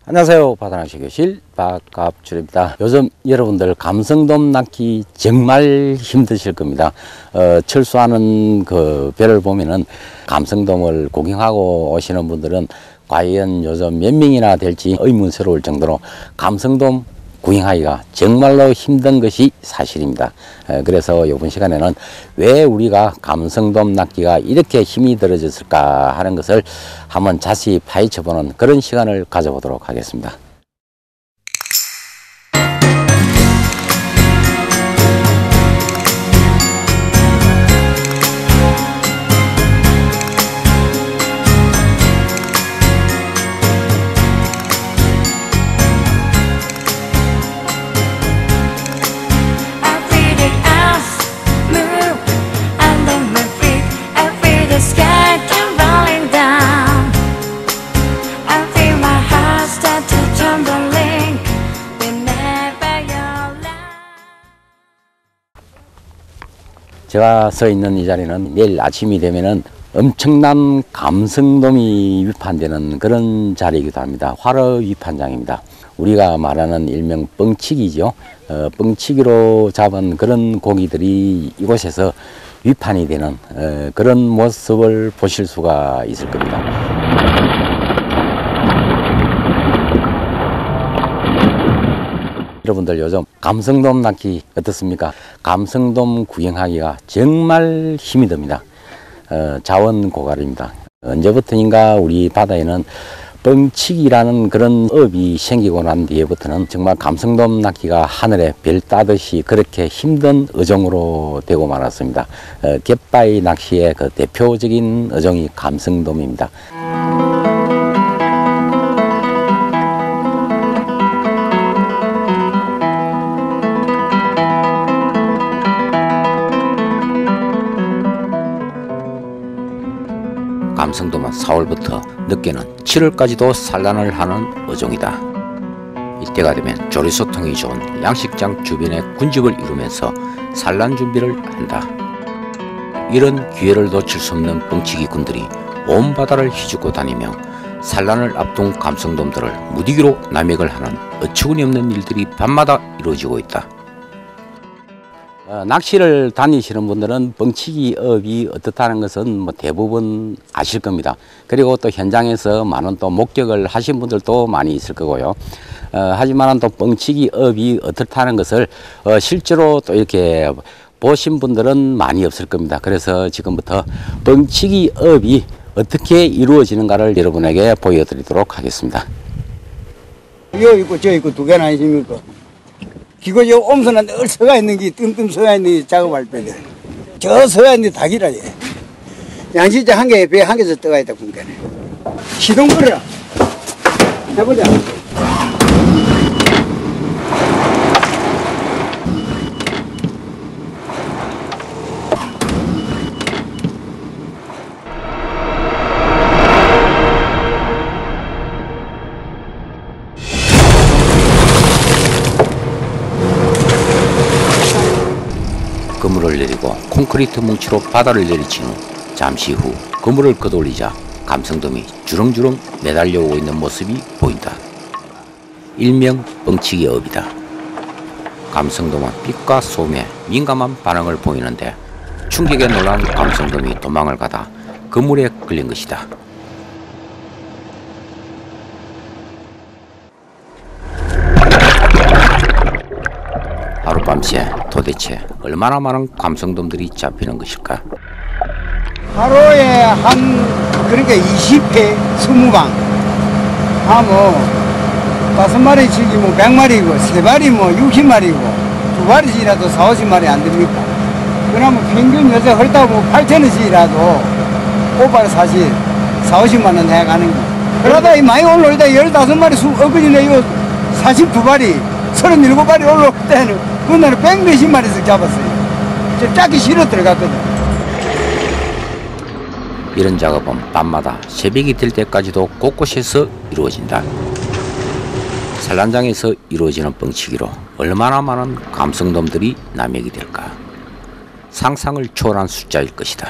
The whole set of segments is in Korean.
안녕하세요. 바다낚시 교실 박갑출입니다. 요즘 여러분들 감성돔 낚기 정말 힘드실 겁니다. 철수하는 그 배를 보면은 감성돔을 구경하고 오시는 분들은 과연 요즘 몇 명이나 될지 의문스러울 정도로 감성돔 구경하기가 정말로 힘든 것이 사실입니다. 그래서 이번 시간에는 왜 우리가 감성돔 낚기가 이렇게 힘이 들어졌을까 하는 것을 한번 자세히 파헤쳐보는 그런 시간을 가져보도록 하겠습니다. 제가 서 있는 이 자리는 내일 아침이 되면은 엄청난 감성돔이 위판되는 그런 자리이기도 합니다. 활어 위판장입니다. 우리가 말하는 일명 뻥치기죠. 뻥치기로 잡은 그런 고기들이 이곳에서 위판이 되는 그런 모습을 보실 수가 있을 겁니다. 여러분들 요즘 감성돔 낚기 어떻습니까? 감성돔 구경하기가 정말 힘이 듭니다. 자원 고갈입니다. 언제부터인가 우리 바다에는 뻥치기라는 그런 업이 생기고 난 뒤에부터는 정말 감성돔 낚기가 하늘에 별 따듯이 그렇게 힘든 어종으로 되고 말았습니다. 갯바위 낚시의 그 대표적인 어종이 감성돔입니다. 감성돔은 4월부터 늦게는 7월까지도 산란을 하는 어종이다. 이때가 되면 조리소통이 좋은 양식장 주변에 군집을 이루면서 산란 준비를 한다. 이런 기회를 놓칠 수 없는 뻥치기 군들이 온 바다를 휘젓고 다니며 산란을 앞둔 감성돔들을 무디기로 남획을 하는 어처구니 없는 일들이 밤마다 이루어지고 있다. 낚시를 다니시는 분들은 뻥치기 업이 어떻다는 것은 뭐 대부분 아실 겁니다. 그리고 또 현장에서 많은 또 목격을 하신 분들도 많이 있을 거고요. 하지만 또 뻥치기 업이 어떻다는 것을 실제로 또 이렇게 보신 분들은 많이 없을 겁니다. 그래서 지금부터 뻥치기 업이 어떻게 이루어지는가를 여러분에게 보여드리도록 하겠습니다. 여 있고 저 있고 두 개나 있습니까? 기고 저 옴선한 늘 서가 있는 게 뜸뜸 서가 있는 게 작업할 때는 저 서가 있는 닭이라 얘. 양식장 한 개에 배 한 개서 떠가 있다 보니까 시동 걸어라 해보자. 그물을 내리고 콘크리트 뭉치로 바다를 내리친 후 잠시 후 그물을 걷어올리자 감성돔이 주렁주렁 매달려오고 있는 모습이 보인다. 일명 뻥치기 업이다. 감성돔은 빛과 소음에 민감한 반응을 보이는데 충격에 놀란 감성돔이 도망을 가다 그물에 걸린 것이다. 하룻밤새 도대체 얼마나 많은 감성돔들이 잡히는 것일까? 하루에 그러니까 20회 20방 하면 5마리 치기면 100마리고 3마리 뭐 60마리고 2마리씩이라도 4, 50마리 안 됩니까? 그러면 평균 요새 헐다 보면 8,000원씩이라도 꼬발 사실 4, 50만 원 해가는 거. 그러다 이 많이 올라올 때 15마리 엊그제네 이거 42마리 37마리 올라올 때는 그날은 100몇십 마리씩 잡았어요. 저 짜기 싫어 들어갔거든. 이런 작업은 밤마다 새벽이 될 때까지도 곳곳에서 이루어진다. 산란장에서 이루어지는 뻥치기로 얼마나 많은 감성돔들이 남획이 될까? 상상을 초월한 숫자일 것이다.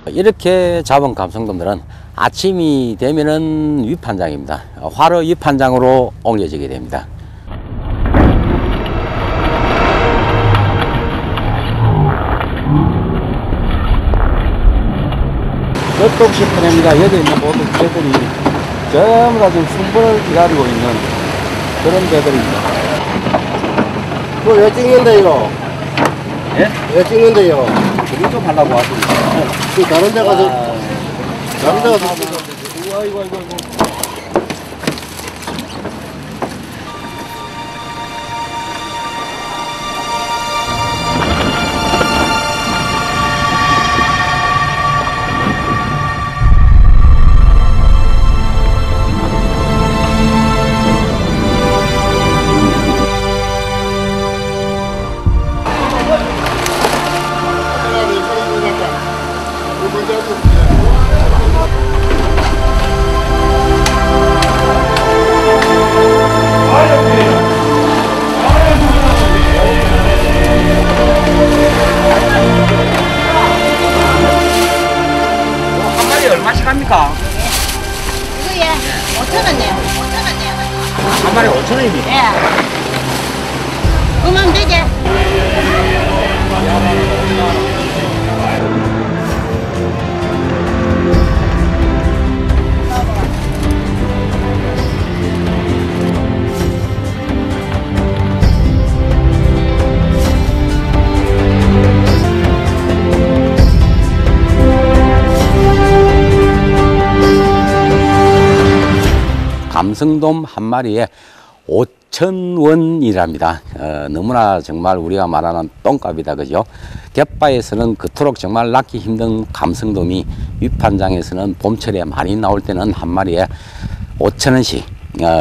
이렇게 잡은 감성돔들은 아침이 되면은 위판장입니다. 화로 위판장으로 옮겨지게 됩니다. 끝없이 퍼냅니다. 여기 있는 모든 배들이 전부 다 지금 순번을 기다리고 있는 그런 배들입니다. 왜 찍는데 이거? 예? 왜 찍는데요? 그림 좀 하려고 왔습니다. 그 다른 데 가서 다른 데 가서 아이고. 얼마씩 합니까? 이거 예, 5,000원이에요. 5,000원이에요. 한 마리 5,000원입니다. 예. 그만 되지. 감성돔 한 마리에 5,000원이랍니다. 너무나 정말 우리가 말하는 똥값이다, 그죠? 갯바에서는 그토록 정말 낳기 힘든 감성돔이 위판장에서는 봄철에 많이 나올 때는 한 마리에 5,000원씩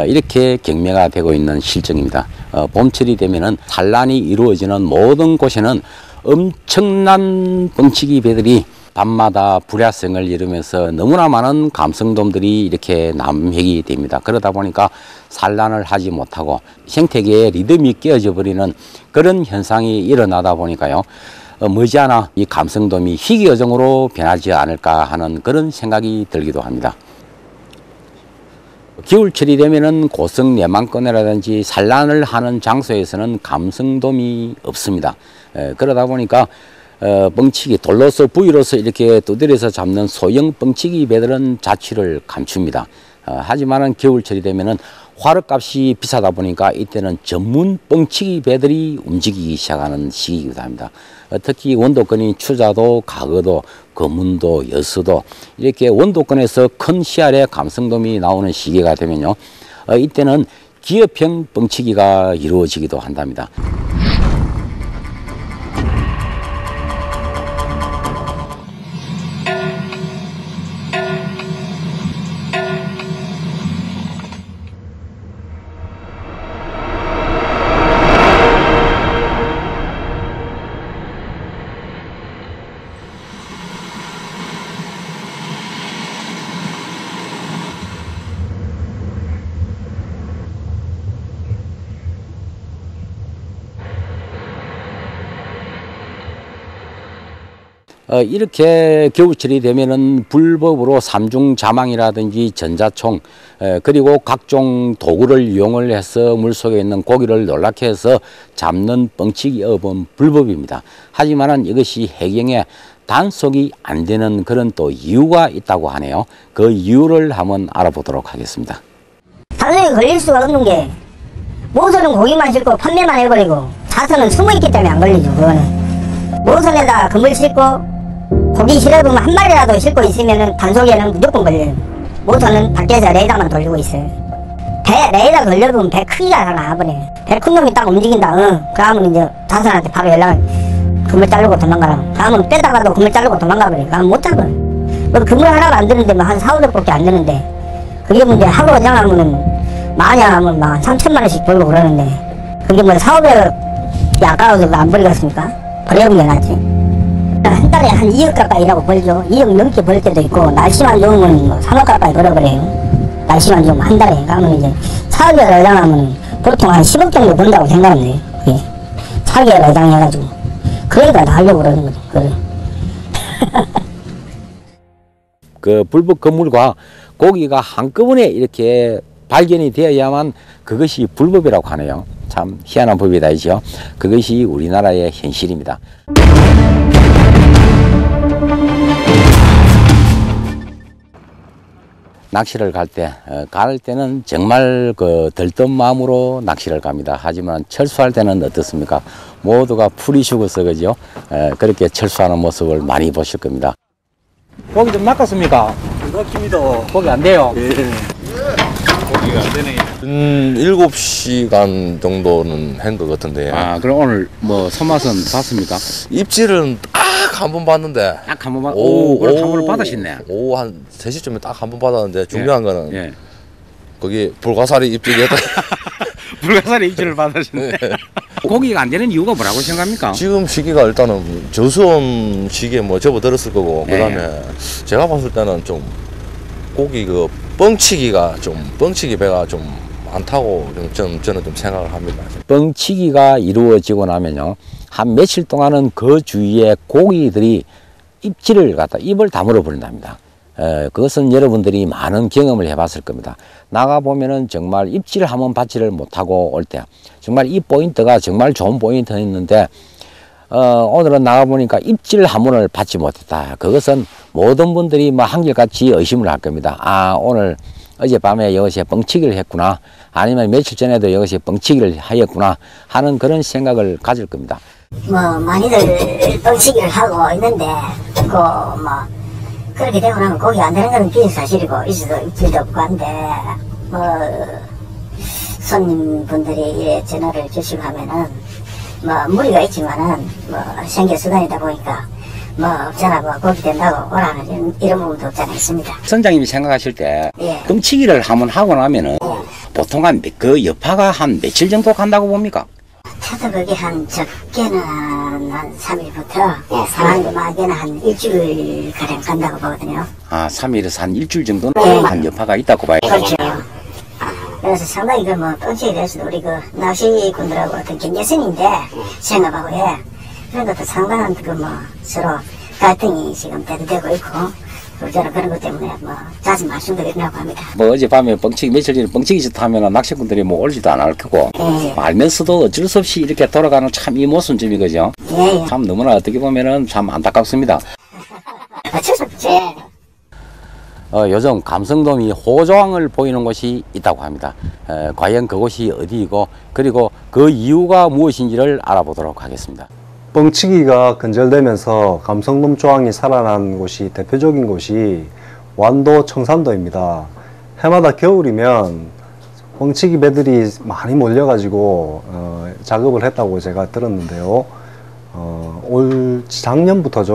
이렇게 경매가 되고 있는 실정입니다. 봄철이 되면은 산란이 이루어지는 모든 곳에는 엄청난 뻥치기 배들이 밤마다 불야성을 이루면서 너무나 많은 감성돔들이 이렇게 남획이 됩니다. 그러다 보니까 산란을 하지 못하고 생태계의 리듬이 깨어져 버리는 그런 현상이 일어나다 보니까요. 머지않아 이 감성돔이 희귀어종으로 변하지 않을까 하는 그런 생각이 들기도 합니다. 겨울철이 되면은 고성 내만권이라든지 산란을 하는 장소에서는 감성돔이 없습니다. 그러다 보니까 뻥치기, 돌로서 부위로서 이렇게 두드려서 잡는 소형 뻥치기 배들은 자취를 감춥니다. 하지만은 겨울철이 되면은 화로값이 비싸다 보니까 이때는 전문 뻥치기 배들이 움직이기 시작하는 시기이기도 합니다. 특히 원도권인 추자도, 가거도, 거문도, 여수도 이렇게 원도권에서 큰 씨알의 감성돔이 나오는 시기가 되면요. 이때는 기업형 뻥치기가 이루어지기도 한답니다. 이렇게 겨울철이 되면은 불법으로 삼중자망이라든지 전자총 그리고 각종 도구를 이용을 해서 물속에 있는 고기를 놀랍게 해서 잡는 뻥치기 업은 불법입니다. 하지만은 이것이 해경에 단속이 안 되는 그런 또 이유가 있다고 하네요. 그 이유를 한번 알아보도록 하겠습니다. 단속에 걸릴 수가 없는 게 모선은 고기만 싣고 판매만 해버리고 자선은 숨어있기 때문에 안 걸리죠. 그거는 모선에다 그물 싣고 고기 실어보면 한 마리라도 싣고 있으면 단속에는 무조건 걸려요. 모선은 밖에서 레이더만 돌리고 있어요. 배 레이더 걸려보면 배 크기가 다 나와버려요. 배 큰 놈이 딱 움직인다. 그러면 이제 자선한테 바로 연락을 그물 자르고 도망가라. 그러면 떼다가도 그물 자르고 도망가버려요. 그러면 못 잡아요. 뭐 그물 하나가 안 드는데 뭐 한 4~500밖에 안 드는데 그게 문제. 하루 어장하면은 많이 하면 막 3,000만 원씩 벌고 그러는데 그게 뭐 4~500이 아까워서 안 버리겠습니까? 버려본 게 낫지. 한 달에 달에 한 2억 가까이라고 벌죠. 2억 넘게 벌 때도 있고, 날씨만 좋으면 뭐 3억 가까이 벌어버려요. 날씨만 좋으면 한 달에. 그러면 이제 차계열 어장하면 보통 한 10억 정도 번다고 생각하면 돼요. 예. 차계열 어장 해가지고. 그러니까 다 하려고 그러는 거죠. 그래. 그 불법 건물과 고기가 한꺼번에 이렇게 발견이 되어야만 그것이 불법이라고 하네요. 참 희한한 법이다이죠. 그것이 우리나라의 현실입니다. 낚시를 갈 때는 정말 그 들뜬 마음으로 낚시를 갑니다. 하지만 철수할 때는 어떻습니까? 모두가 풀이 죽어서 그죠? 그렇게 철수하는 모습을 많이 보실 겁니다. 고기 좀 낚았습니까? 낚입니다. 고기 안 돼요. 예. 고기가 안 되네. 7시간 정도는 한 것 같은데. 아, 그럼 오늘 뭐 손맛은 봤습니까? 입질은 딱 한 번 봤는데. 딱 한 번만. 오, 그럼 한 번을 받으셨네. 오후 한 3시쯤에 딱 한 번 받았는데 중요한 거는 예. 거기 불가사리 입질이었다. 불가사리 입질을 받으셨네. 고기가 안 되는 이유가 뭐라고 생각합니까? 지금 시기가 일단은 저수온 시기에 뭐 접어들었을 거고 네. 그다음에 제가 봤을 때는 좀 고기 그 뻥치기 배가 좀 많다고 저는 좀 생각을 합니다. 뻥치기가 이루어지고 나면요, 한 며칠 동안은 그 주위에 고기들이 입을 다물어 버린답니다. 그것은 여러분들이 많은 경험을 해봤을 겁니다. 나가보면은 정말 입질을 한번 받지를 못하고 올 때, 정말 이 포인트가 정말 좋은 포인트였는데, 오늘은 나가보니까 입질 한 번을 받지 못했다. 그것은 모든 분들이 뭐 한결같이 의심을 할 겁니다. 아, 오늘 어젯밤에 여기서 뻥치기를 했구나. 아니면 며칠 전에도 여기서 뻥치기를 하였구나 하는 그런 생각을 가질 겁니다. 뭐, 많이들 뻥치기를 하고 있는데, 그렇게 되고 나면 고기 안 되는 건 기정사실이고, 있어도 입질도 없고 한데, 손님분들이 이래 전화를 주시고 하면은, 무리가 있지만은, 생계수단이다 보니까, 없잖아, 고기 된다고 오라는 이런 부분도 없잖아, 있습니다. 선장님이 생각하실 때, 예. 뻥치기를 한번 하고 나면은, 보통 그 여파가 한 며칠 정도 간다고 봅니까? 차도 그게 적게는 한 3일부터, 많게는 한 일주일 가량 간다고 보거든요. 아, 3일에서 한 일주일 정도는 네. 한 여파가 있다고 봐요. 그렇죠. 그래서 상당히 뻥치기에 대해서도 우리 낚시꾼들하고 어떤 경계선인데, 생각하고, 예. 그런 것도 상당한 서로 갈등이 지금 대두되고 있고, 저는 그런 것 때문에 자주 말씀도 일어나고 합니다. 어젯밤에 며칠 전에 뻥치기 짓다 하면 낚시꾼들이 올지도 안 할 거고, 알면서도 어쩔 수 없이 이렇게 돌아가는 참 이 모순점이 그죠? 예. 참 너무나 어떻게 보면은 참 안타깝습니다. 어쩔 수 없지. 요즘 감성돔이 호조항을 보이는 곳이 있다고 합니다. 과연 그곳이 어디이고, 그리고 그 이유가 무엇인지를 알아보도록 하겠습니다. 뻥치기가 근절되면서 감성돔 조항이 살아난 곳이 대표적인 곳이 완도 청산도입니다. 해마다 겨울이면 뻥치기 배들이 많이 몰려가지고 작업을 했다고 제가 들었는데요.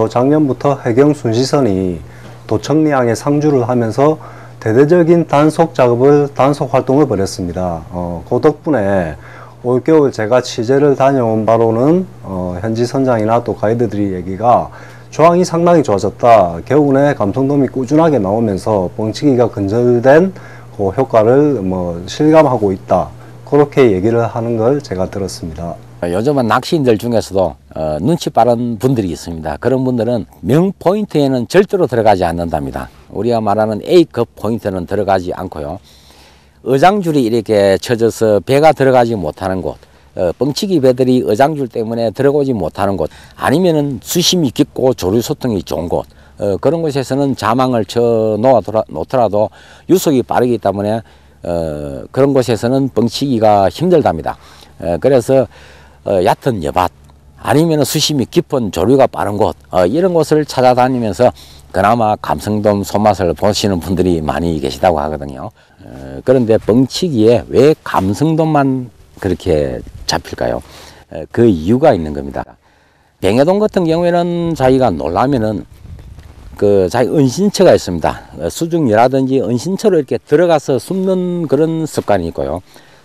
작년부터 해경 순시선이 도청리항에 상주를 하면서 대대적인 단속 활동을 벌였습니다. 그 덕분에 올겨울 제가 취재를 다녀온 바로는 현지 선장이나 또 가이드들이 얘기가 조항이 상당히 좋아졌다. 겨울에 감성돔이 꾸준하게 나오면서 뻥치기가 근절된 그 효과를 실감하고 있다. 그렇게 얘기를 하는 걸 제가 들었습니다. 요즘은 낚시인들 중에서도 눈치 빠른 분들이 있습니다. 그런 분들은 명 포인트에는 절대로 들어가지 않는답니다. 우리가 말하는 A급 포인트는 들어가지 않고요. 어장줄이 이렇게 쳐져서 배가 들어가지 못하는 곳, 뻥치기 배들이 어장줄 때문에 들어오지 못하는 곳, 아니면은 수심이 깊고 조류 소통이 좋은 곳, 그런 곳에서는 자망을 쳐 놓더라도 유속이 빠르기 때문에 그런 곳에서는 뻥치기가 힘들답니다. 그래서 얕은 여밭, 아니면 수심이 깊은 조류가 빠른 곳, 이런 곳을 찾아다니면서 그나마 감성돔 손맛을 보시는 분들이 많이 계시다고 하거든요. 그런데 뻥치기에 왜 감성돔만 그렇게 잡힐까요? 그 이유가 있는 겁니다. 뱅에돔 같은 경우에는 자기가 놀라면은 자기 은신처가 있습니다. 수중이라든지 은신처로 이렇게 들어가서 숨는 그런 습관이 있고요.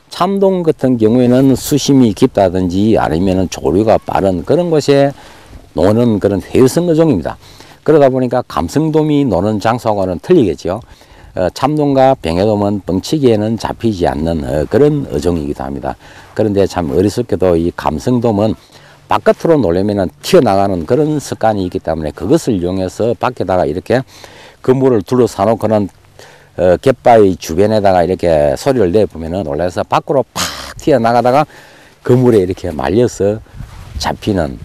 참돔 같은 경우에는 수심이 깊다든지 아니면은 조류가 빠른 그런 곳에 노는 그런 회유성 어종입니다. 그러다 보니까 감성돔이 노는 장소하고는 틀리겠죠. 참돔과 뱅에돔은 뻥치기에는 잡히지 않는 그런 어종이기도 합니다. 그런데 참 어리석게도 이 감성돔은 바깥으로 놀려면 튀어나가는 그런 습관이 있기 때문에 그것을 이용해서 밖에다가 이렇게 그물을 둘러싸 놓고는 갯바위 주변에다가 이렇게 소리를 내보면은 놀라서 밖으로 팍 튀어나가다가 그물에 이렇게 말려서 잡히는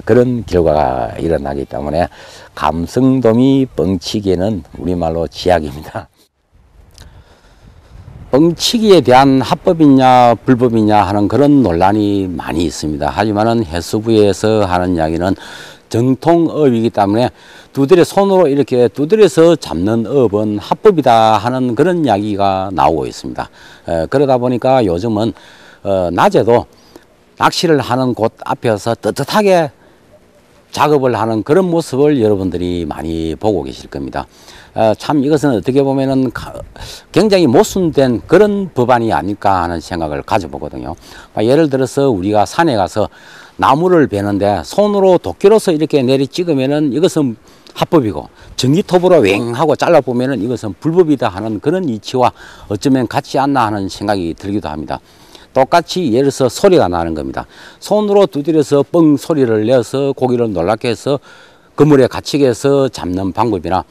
그런 결과가 일어나기 때문에 감성돔이 뻥치기에는 우리말로 지약입니다. 뻥치기에 대한 합법이냐 불법이냐 하는 그런 논란이 많이 있습니다. 하지만은 해수부에서 하는 이야기는 정통업이기 때문에 두드려 손으로 이렇게 두드려서 잡는 업은 합법이다 하는 그런 이야기가 나오고 있습니다. 그러다 보니까 요즘은 낮에도 낚시를 하는 곳 앞에서 떳떳하게 작업을 하는 그런 모습을 여러분들이 많이 보고 계실 겁니다. 참 이것은 어떻게 보면은 굉장히 모순된 그런 법안이 아닐까 하는 생각을 가져보거든요. 예를 들어서 우리가 산에 가서 나무를 베는데 손으로 도끼로서 이렇게 내리 찍으면은 이것은 합법이고 전기톱으로 웽 하고 잘라보면은 이것은 불법이다 하는 그런 이치와 어쩌면 같지 않나 하는 생각이 들기도 합니다. 똑같이 예를 들어서 소리가 나는 겁니다. 손으로 두드려서 뻥 소리를 내서 고기를 놀랍게 해서 그물에 갇히게 해서 잡는 방법이나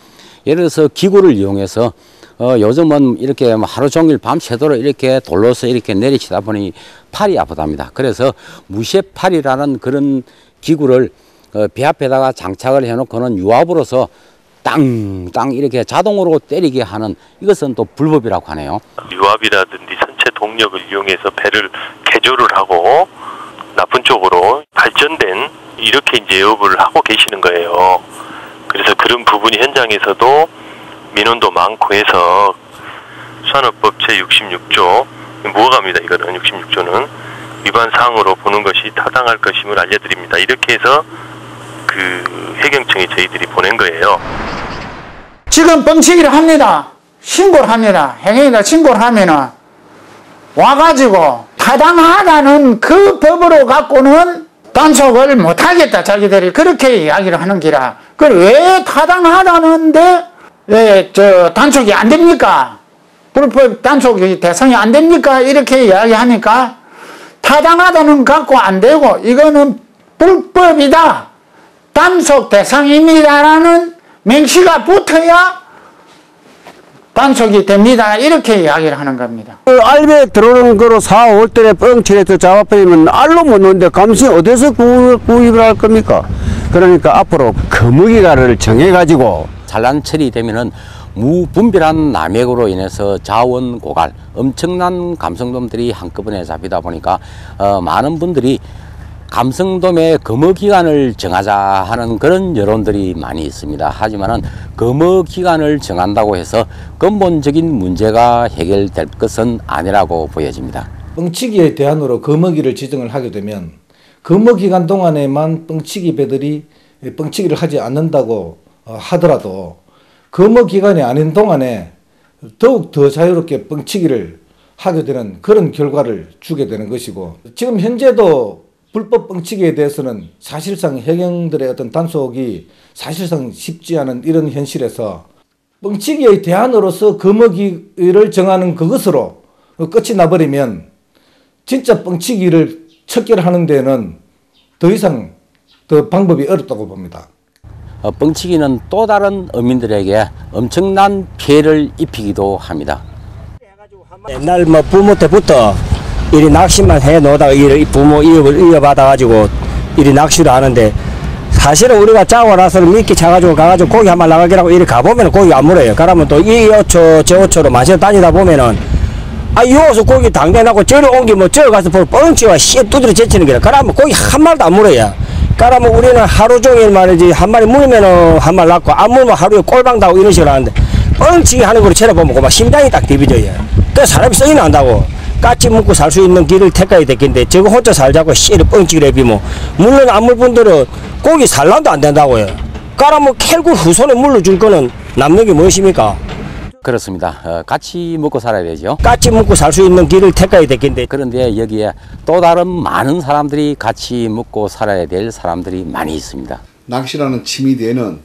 예를 들어서 기구를 이용해서 요즘은 이렇게 하루 종일 밤새도록 이렇게 돌로서 이렇게 내리치다 보니 팔이 아프답니다. 그래서 무쇠팔이라는 그런 기구를 배 앞에다가 장착을 해놓고는 유압으로서 땅땅 이렇게 자동으로 때리게 하는 이것은 또 불법이라고 하네요. 유압이라든지 선체 동력을 이용해서 배를 개조를 하고 나쁜 쪽으로 발전된 이렇게 이제 업을 하고 계시는 거예요. 그래서 그런 부분이 현장에서도 민원도 많고 해서 산업법 제66조 무허가입니다. 이거는 66조는 위반 사항으로 보는 것이 타당할 것임을 알려드립니다. 이렇게 해서 그 해경청에 저희들이 보낸 거예요. 지금 뻥치기를 합니다. 신고를 합니다. 행위에다 신고를 하면은 와가지고 타당하다는 그 법으로 갖고는 단속을 못하겠다. 자기들이 그렇게 이야기를 하는 기라. 그걸 왜 타당하다는데 왜 단속이 안 됩니까? 불법 단속이 대상이 안 됩니까? 이렇게 이야기하니까 타당하다는 갖고 안 되고 이거는 불법이다. 단속 대상입니다라는 맹시가 붙어야 단속이 됩니다. 이렇게 이야기를 하는 겁니다. 알배 들어오는 거로 4, 5월달에 뻥치해서 잡아버리면 알로 못 놓는데 감시 어디서 구입을 할 겁니까? 그러니까 앞으로 거무기가를 정해가지고 산란 처리되면은 무분별한 남획으로 인해서 자원 고갈, 엄청난 감성돔들이 한꺼번에 잡히다 보니까 많은 분들이 감성돔의 검어기간을 정하자 하는 그런 여론들이 많이 있습니다. 하지만은 검어기간을 정한다고 해서 근본적인 문제가 해결될 것은 아니라고 보여집니다. 뻥치기의 대안으로 검어기를 지정을 하게 되면 검어기간 동안에만 뻥치기 배들이 뻥치기를 하지 않는다고 하더라도 검어기간이 아닌 동안에 더욱 더 자유롭게 뻥치기를 하게 되는 그런 결과를 주게 되는 것이고, 지금 현재도 불법 뻥치기에 대해서는 사실상 해경들의 어떤 단속이 사실상 쉽지 않은 이런 현실에서 뻥치기의 대안으로서 검어기를 정하는 그것으로 끝이 나버리면 진짜 뻥치기를 척결하는 데는 더 이상 더 방법이 어렵다고 봅니다. 뻥치기는 또 다른 어민들에게 엄청난 피해를 입히기도 합니다. 옛날 부모 때부터 이리 낚시만 해 놓다가 부모 이어받아가지고 이리 낚시를 하는데, 사실은 우리가 짜고 나서는 미끼 차가지고 가가지고 고기 한 마리 나가기라고 이리 가보면 고기 안 물어요. 그러면 또 이 어초 저 어초로 마시러 다니다 보면은 여기서 고기 당겨놓고 저리 옮기면 저기 가서 뻥치와 씨 두드려 제치는 게라. 그러면 고기 한 마리도 안 물어요. 그러면 우리는 하루 종일 말이지 한 마리 물면은 한 마리 낳고 안 물면 하루에 꼴방 다고 이런 식으로 하는데, 뻥치기 하는 걸 쳐다보면 막 심장이 딱 디비져요. 그 사람이 썩이 난다고. 까치 묵고 살 수 있는 길을 택해야 되겠는데 저거 혼자 살자고 씨를 뻥치기를 해비면, 물론 안 물 분들은 고기 산란도 안 된다고요. 그러면 캘고 후손에 물러줄 거는 남는 게 무엇입니까? 그렇습니다. 같이 먹고 살아야 되죠. 까치 묵고 살 수 있는 길을 택해야 되겠는데, 그런데 여기에 또 다른 많은 사람들이 같이 먹고 살아야 될 사람들이 많이 있습니다. 낚시라는 취미 뒤에는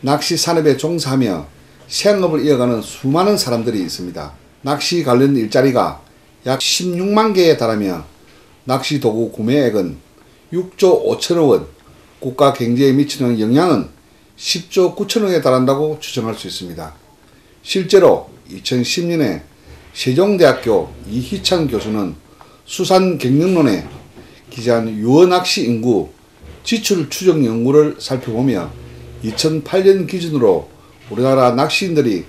낚시 산업에 종사하며 생업을 이어가는 수많은 사람들이 있습니다. 낚시 관련 일자리가 약 16만 개에 달하며 낚시 도구 구매액은 6조 5천억 원, 국가 경제에 미치는 영향은 10조 9천억에 달한다고 추정할 수 있습니다. 실제로 2010년에 세종대학교 이희찬 교수는 수산경영론에 기재한 유어낚시 인구 지출 추정 연구를 살펴보며 2008년 기준으로 우리나라 낚시인들이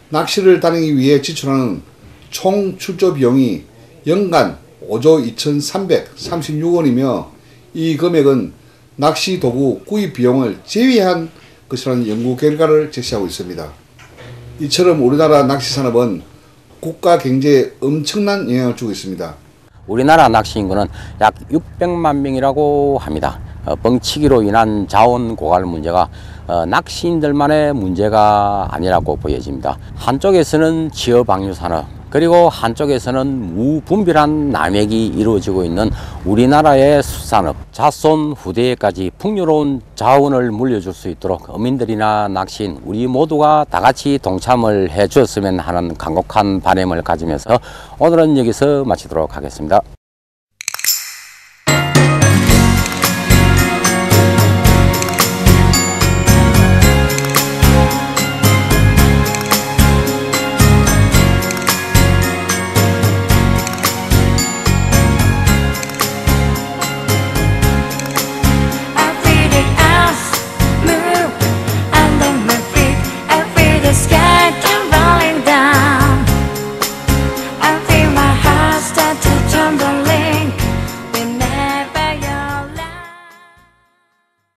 낚시를 다니기 위해 지출하는 총 출조 비용이 연간 5조 2,336원이며 이 금액은 낚시 도구 구입 비용을 제외한 것이라는 연구 결과를 제시하고 있습니다. 이처럼 우리나라 낚시 산업은 국가 경제에 엄청난 영향을 주고 있습니다. 우리나라 낚시 인구는 약 600만 명이라고 합니다. 뻥치기로 인한 자원 고갈 문제가 낚시인들만의 문제가 아니라고 보여집니다. 한쪽에서는 지어방류 산업, 그리고 한쪽에서는 무분별한 남획이 이루어지고 있는 우리나라의 수산업, 자손 후대에까지 풍요로운 자원을 물려줄 수 있도록 어민들이나 낚시인 우리 모두가 다 같이 동참을 해 주었으면 하는 간곡한 바람을 가지면서 오늘은 여기서 마치도록 하겠습니다.